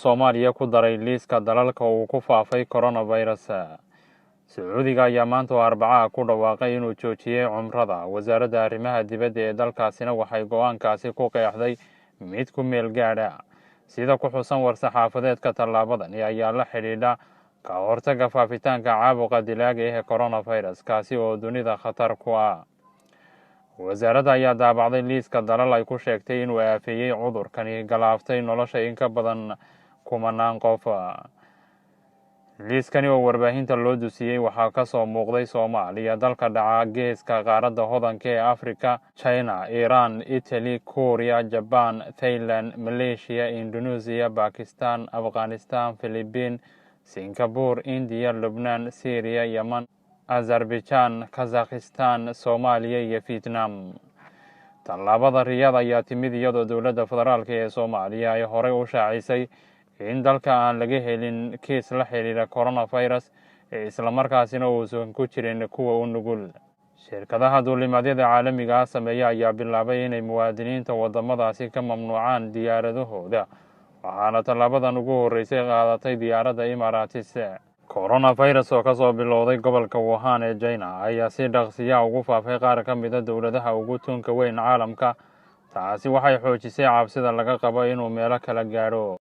Soomaaliya ku daray liiska dalalka uu ku faafay coronavirus. Sacuudiga ayaa maanta Arbacaha ku dhawaaqay inuu joojiyay cumrada. Wasaaradda Arrimaha Dibadda ee dalkaasina waxay go'aankaasi ku qeexday mid ku meel gaadh ah. Sida ku xusan war-saxaafadeedka tallaabadan ayaa la xidhiidha ka hortagga faafitaanka caabuqa dilaaga ee coronavirus kaasi oo dunida khatar ku ah. Wasaaradda ayaa daabacday liiska dalal ay ku sheegtay inuu aafeeyay cudurkani galaaftay nolosha in ka badan 10 qof. Liiskani oo warbaahinta loo dusiyay waxaa ka soo muuqday Soomaaliya, dalka dhaca geeska qaaradda hodanka ee Afrika, China, Iran, Italy, Korea, Japan, Thailand, Malaysia, Indonesia, Pakistan, Afghanistan, Philippines, Singapore, India, Lebanon, Syria, Yemen, Azerbaijan, Kazakhstan, Soomaaliya iyo Vietnam. Tallaabada Riyaad ayaa timid iyadoo dowladda federaalka ee Soomaaliya ay horey u shaacisay in dalka aan laga helin kiis la xiriira coronavirus isla markaasina uusan ku jirin kuwa u nugul. Shirkadaha duulimaadyada caalamiga ah sameeya ayaa bilaabay inay muwaadiniinta wadamadaasi ka mamnuucaan diyaaradahooda, waxaana tallaabadan ugu horeysay qaadatay diyaaradda Emirates. Coronavirus oo ka soo bilowday gobolka Wuhan ee China ayaa si dhaqsiya ugu faafay qaar ka mid ah dowladaha ugu tunka weyn caalamka. Taasi waxay xoojisay cabsida laga qabo inuu meelo kala gaadho.